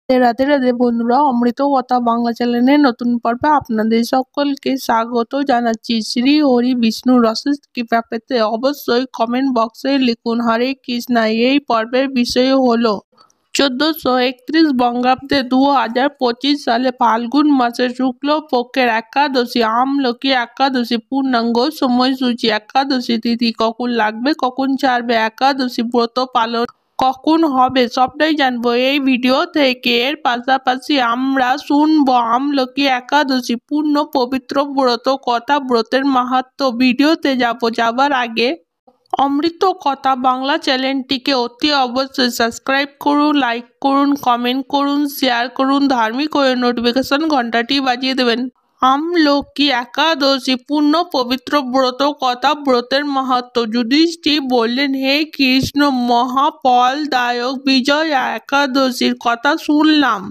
রাধে রাধে বন্ধুরা, অমৃত কথা বাংলা চ্যানেলের নতুন পর্বে আপনাদের সকলকে স্বাগত জানাচ্ছি। শ্রী হরি বিষ্ণু রসের কৃপা পেতে অবশ্যই কমেন্ট বক্সে লিখুন হরে কৃষ্ণা। এই পর্বের বিষয় হলো 1431 বঙ্গাব্দে 2025 সালে ফাল্গুন মাসের শুক্ল পক্ষের একাদশী আমলকি একাদশী পূর্ণাঙ্গ সময়সূচি। একাদশী তিথি কখন লাগবে, কখন ছাড়বে, একাদশী ব্রত পালন কখন হবে, সবটাই জানবো এই ভিডিও থেকে। এর পাশাপাশি আমরা শুনবো আমলকি একাদশী পূর্ণ পবিত্র ব্রত কথা, ব্রতের মাহাত্ম্য। ভিডিওতে যাবার আগে অমৃত কথা বাংলা চ্যানেলটিকে অতি অবশ্যই সাবস্ক্রাইব করুন, লাইক করুন, কমেন্ট করুন, শেয়ার করুন, ধার্মিক হয়ে নোটিফিকেশন ঘন্টাটি বাজিয়ে দেবেন। আমলকি একাদশী পূর্ণ পবিত্র ব্রত কথা, ব্রতের মাহাত্ম্য। যুধিষ্ঠির বললেন, হে কৃষ্ণ, মহাফলদায়ক বিজয় একাদশীর কথা শুনলাম।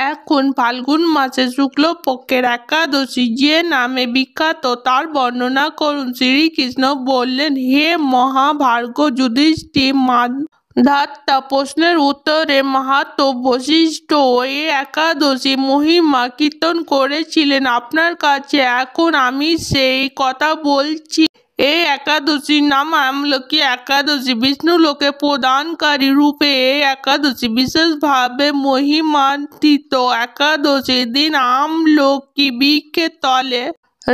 এখন ফাল্গুন মাসে শুক্ল পক্ষের একাদশী যে নামে বিখ্যাত তার বর্ণনা করুন। শ্রীকৃষ্ণ বললেন, হে মহাভার্গ যুধিষ্ঠির, ধাত্তা প্রশ্নের উত্তরে মাহাত্ম্য বশিষ্ঠ এই একাদশী মহিমা কীর্তন করেছিলেন আপনার কাছে। এখন আমি সেই কথা বলছি। এই একাদশীর নাম আমলকি একাদশী। বিষ্ণু লোকে প্রদানকারী রূপে এই একাদশী বিশেষভাবে মহিমান্বিত। একাদশীর দিন আমলকি বৃক্ষের তলে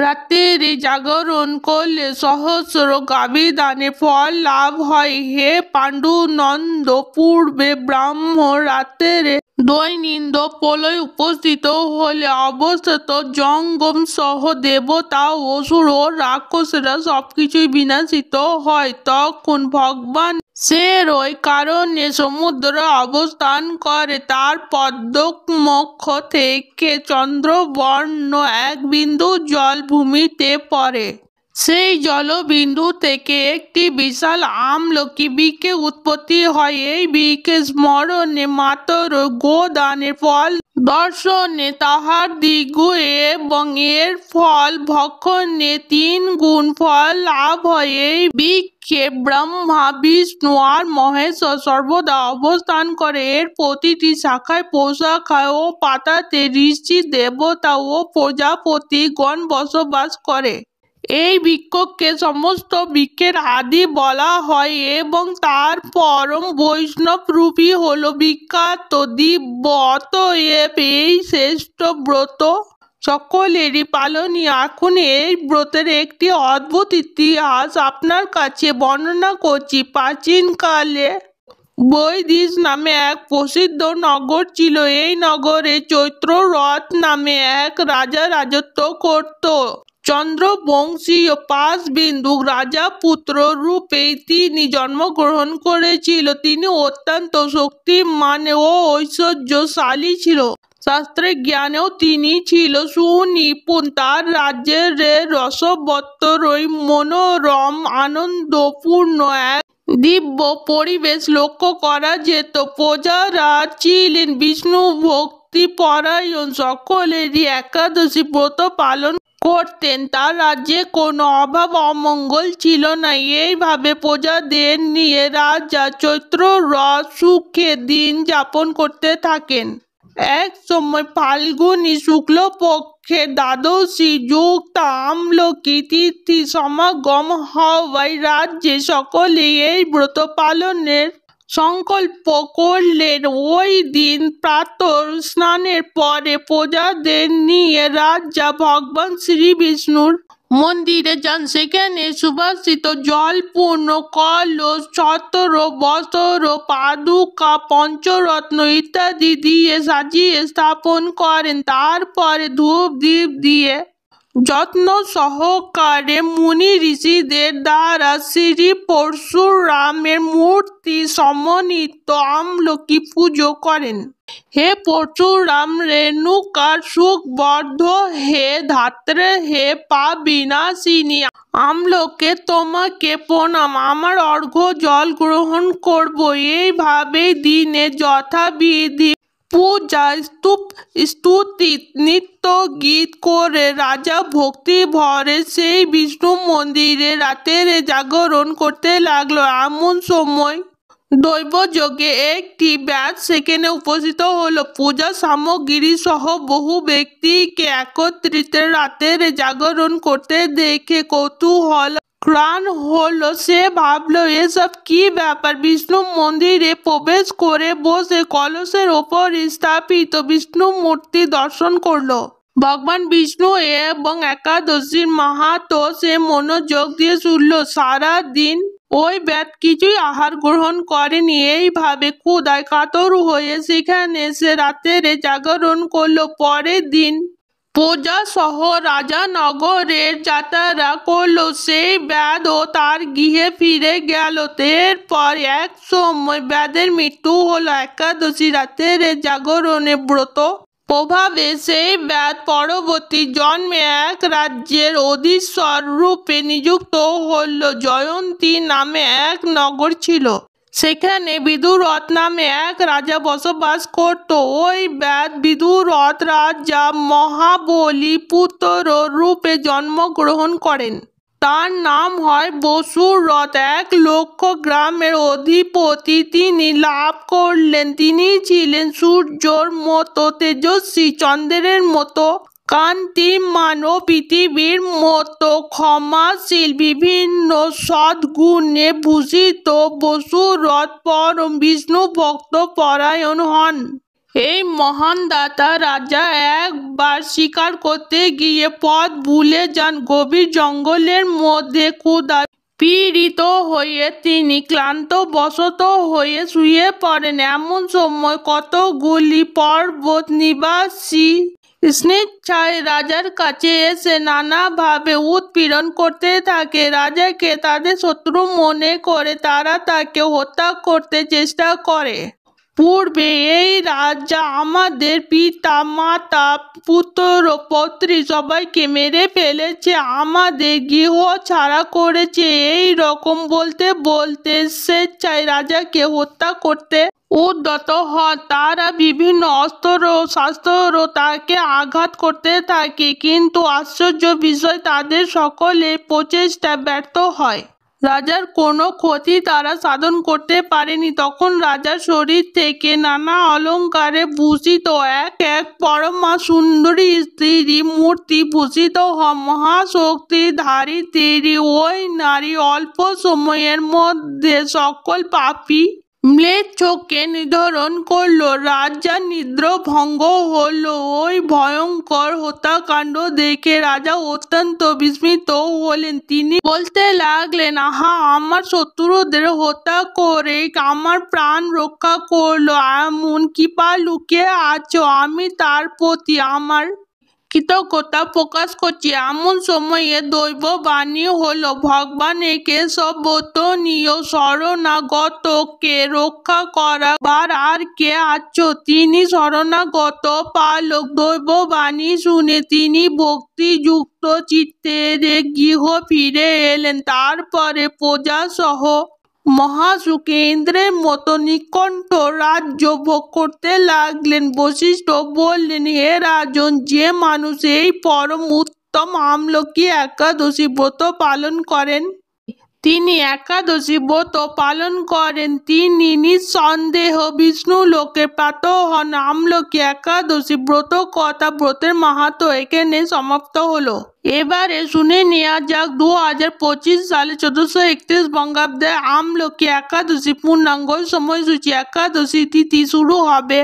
রাত্রি জাগরণ করলে সহস্র গাভী দানের ফল লাভ হয়। হে পাণ্ডুনন্দ, পূর্বে ব্রাহ্মণ রাত্রে দৈনন্দিন প্রলয় উপস্থিত হলে অবস্থিত জঙ্গম সহ দেবতা, অসুর ও রাক্ষসেরা সবকিছুই বিনাশিত হয়। তখন ভগবান ওই কারণে সমুদ্রে অবস্থান করে। তার পদ্মমুখ থেকে চন্দ্রবর্ণ এক বিন্দু জল ভূমিতে পড়ে। সেই জলবিন্দু থেকে একটি বিশাল আমলকি বৃক্ষের উৎপত্তি হয়। এই বৃক্ষের স্মরণে মাতর গোদানের ফল দর্শনে তাহার দ্বিগুণ এবং এর ফল ভক্ষণে 3 গুণ ফল লাভ হয়। এই বৃক্ষে ব্রহ্মা, বিষ্ণু আর মহেশ্বর সর্বদা অবস্থান করে। এর প্রতিটি শাখায় প্রশাখায় ও পাতাতে ঋষি, দেবতা ও প্রজাপতিগণ বসবাস করে। এই বৃক্ষকে সমস্ত বৃক্ষের আদি বলা হয় এবং তার পরম বৈষ্ণব রূপই হল বিখ্যাত দিব্য। অতএব এই শ্রেষ্ঠ ব্রত সকলেরই পালনীয়। এখন এই ব্রতের একটি অদ্ভুত ইতিহাস আপনার কাছে বর্ণনা করছি। প্রাচীনকালে বৈদিশ নামে এক প্রসিদ্ধ নগর ছিল। এই নগরে চৈত্ররথ নামে এক রাজা রাজত্ব করত। চন্দ্রবংশীয় পাশবিন্দু রাজাপুত্র রূপে তিনি জন্মগ্রহণ করেছিল। তিনি অত্যন্ত শক্তিমান ও ঐশ্বর্যশালী ছিল। শাস্ত্রের জ্ঞানেও তিনি ছিল সুনিপুণ। তার রাজ্যের রসবত্তরই মনোরম আনন্দপূর্ণ এক দিব্য পরিবেশ লক্ষ্য করা যেত। প্রজারা ছিলেন বিষ্ণু ভক্তিপরায়ণ, সকলেরই একাদশী ব্রত পালন করতেন। তার রাজ্যে কোনো অভাব অমঙ্গল ছিল না। এইভাবে প্রজাদের নিয়ে রাজা চৈত্ররথ সুখে দিন যাপন করতে থাকেন। এক সময় ফাল্গুনী শুক্লপক্ষের দ্বাদশী যুক্ত আমলকি তিথি সমাগম হওয়ায় রাজ্যে সকলে এই ব্রত পালনের সংকল্প করলেন। ওই দিন প্রাতঃ স্নানের পরে প্রজাদের নিয়ে রাজা ভগবান শ্রী বিষ্ণুর মন্দিরে যান। সেখানে সুবাসিত জলপূর্ণ কলস, ছত্র, বস্ত্র, পাদুকা, পঞ্চরত্ন ইত্যাদি দিয়ে সাজিয়ে স্থাপন করেন। তারপরে ধূপ দীপ দিয়ে যত্ন সহকারে মুনি ঋষিদের দ্বারা শ্রী পরশুরামের মূর্তি সমন্বিত আমলকি পুজো করেন। হে পরশুরাম, রেণুকার সুখবর্ধ, হে ধাত্রে, হে পাপ বিনাশিনী, আমলকে তোমাকে প্রণাম, আমার অর্ঘ্য জল গ্রহণ করব। এইভাবে দিনে যথাবিধি পূজা, স্তুতি, নৃত্য গীত করে রাজা ভক্তি ভরে সেই বিষ্ণু মন্দিরে রাতের জাগরণ করতে লাগলো। এমন সময় দৈবযজ্ঞে একটি ব্যাস সেখানে উপস্থিত হলো। পূজা সামগ্রী সহ বহু ব্যক্তিকে একত্রিত রাতের জাগরণ করতে দেখে কৌতূহল ঘ্রাণ হলো। সে ভাবলো এসব কি ব্যাপার। বিষ্ণু মন্দিরে প্রবেশ করে বসে কলসের ওপর স্থাপিত বিষ্ণু মূর্তি দর্শন করলো। ভগবান বিষ্ণু এবং একাদশীর মাহাত্ম্য সে মনোযোগ দিয়ে শুনলো। সারাদিন ওই ব্যাট কিছুই আহার গ্রহণ করেনি। এইভাবে ক্ষুধায় কাতর হয়ে সেখানে সে রাতের জাগরণ করলো। পরের দিন প্রজা সহ রাজানগরের যাত্রা করলো। সেই ব্যাধ ও তার গৃহে ফিরে গেল। এরপর এক সময় ব্যাধের মৃত্যু হলো। একাদশী রাতের জাগরণে ব্রত প্রভাবে সেই ব্যাধ পরবর্তী জন্মে এক রাজ্যের অধীশ্বর রূপে নিযুক্ত হল। জয়ন্তী নামে এক নগর ছিল। সেখানে বিদুরথ নামে এক রাজা বসবাস করত। ওই ব্যাধ বিদুরথ রাজা মহাবলী পুত্র রূপে জন্মগ্রহণ করেন। তার নাম হয় বসুরথ। 1,00,000 গ্রামের অধিপতি তিনি লাভ করলেন। তিনি ছিলেন সূর্যের মতো তেজস্বী, চন্দ্রের মতো কান্তিমান ও পৃথিবীর মতো ক্ষমাশীল। বিভিন্ন সদ্গুণে ভূষিত বসুরথ পরম বিষ্ণু ভক্ত পরায়ণ হন। এই মহান দাতা রাজা একবার শিকার করতে গিয়ে পথ ভুলে যান। গভীর জঙ্গলের মধ্যে ক্ষুধায় পীড়িত হয়ে তিনি ক্লান্তবশত হয়ে শুয়ে পড়েন। এমন সময় কতগুলি পর্বত নিবাসী স্বেচ্ছায় রাজার কাছে এসে নানাভাবে উৎপীড়ন করতে থাকে। রাজাকে তাদের শত্রু মনে করে তারা তাকে হত্যা করতে চেষ্টা করে। পূর্বে এই রাজা আমাদের পিতা মাতা পুত্র পৌত্রী সবাইকে মেরে ফেলেছে, আমাদের গৃহ ছাড়া করেছে। এই রকম বলতে বলতে স্বেচ্ছায় রাজাকে হত্যা করতে উদ্যত হন। তারা বিভিন্ন অস্ত্র শস্ত্র তাকে আঘাত করতে থাকে, কিন্তু আশ্চর্য বিষয় তাদের সকলের প্রচেষ্টা ব্যর্থ হয়। রাজার কোনো ক্ষতি তারা সাধন করতে পারেনি। তখন রাজার শরীর থেকে নানা অলঙ্কারে ভূষিত এক পরমা সুন্দরী স্ত্রী মূর্তি ভূষিত হন। মহাশক্তিধারী দেবী ওই নারী অল্প সময়ের মধ্যে সকল পাপী ম্লেচ্ছকে নিধন করলো। রাজা নিদ্রা ভঙ্গ হলো। ওই ভয়ঙ্কর হত্যাকাণ্ড দেখে রাজা অত্যন্ত বিস্মিত হলেন। তিনি বলতে লাগলেন, আহা, আমার শত্রুদের হত্যা করে আমার প্রাণ রক্ষা করলো এমন কৃপা লুকিয়ে আছো, আমি তার প্রতি আমার কৃতজ্ঞতা প্রকাশ করছি। এমন সময়ে দৈববাণী হলো, ভগবান একে সর্বতনীয় শরণাগতকে রক্ষা করার আর কে আছো? তিনি শরণাগত পালক। দৈববাণী শুনে তিনি ভক্তিযুক্ত চিত্তে গৃহ ফিরে এলেন। তারপরে প্রজা সহ মহাসুখে ইন্দ্রের মতো নিকণ্ঠ রাজ্য ভোগ করতে লাগলেন। বশিষ্ঠ বললেন, হে রাজন, যে মানুষ এই পরম উত্তম আমলকি একাদশী ব্রত পালন করেন, তিনি একাদশী ব্রত পালন করেন, তিনি নিঃসন্দেহ বিষ্ণু লোকে প্রাপ্ত হন। আমলকি একাদশী ব্রত কথা, ব্রতের মাহাত্ম্য এখানে সমাপ্ত হলো। এবারে শুনে নেওয়া যাক 2025 সালে 1431 বঙ্গাব্দে আমলকি একাদশী পূর্ণাঙ্গ সময়সূচি। একাদশী তিথি শুরু হবে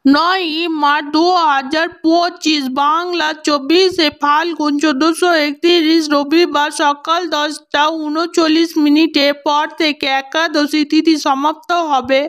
9 মার্চ 2025, বাংলা 24 ফাল্গুন 1431 রবিবার সকাল 10:39 পর থেকে। একাদশী তিথি সমাপ্ত হবে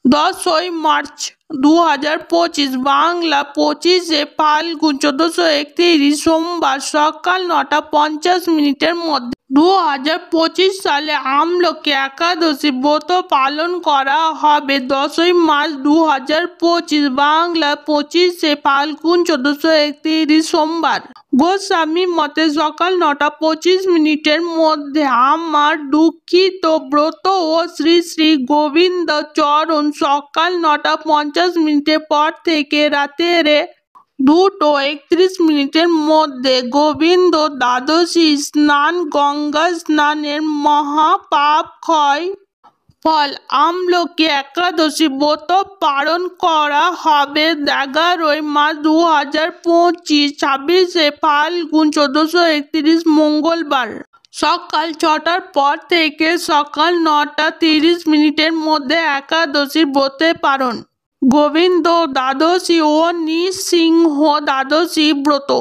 10 মার্চ 2025, বাংলা 25 ফাল্গুন 1431 সোমবার সকাল 9:50 মধ্যে। 2025 সালে আমলকি একাদশী ব্রত পালন করা হবে 10 মার্চ 2025, বাংলা 25 ফাল্গুন 1431 সোমবার। গোস্বামী মতে সকাল 9:25 মধ্যে। আমার দুঃখিত ব্রত ও শ্রী শ্রী গোবিন্দ চরণ সকাল 9:50 পর থেকে রাতের 2:31 মধ্যে। গোবিন্দ দ্বাদশী স্নান, গঙ্গা স্নানের মহাপাপ ক্ষয় ফল আমলকি একাদশী ব্রত পালন করা হবে 11ই মার্চ 2025, 26শে ফাল্গুন 1431 মঙ্গলবার সকাল 6টার পর থেকে সকাল 9টা 30 মিনিটের মধ্যে একাদশী ব্রতে পালন। গোবিন্দ দ্বাদশী ও নৃসিংহ দ্বাদশী ব্রত।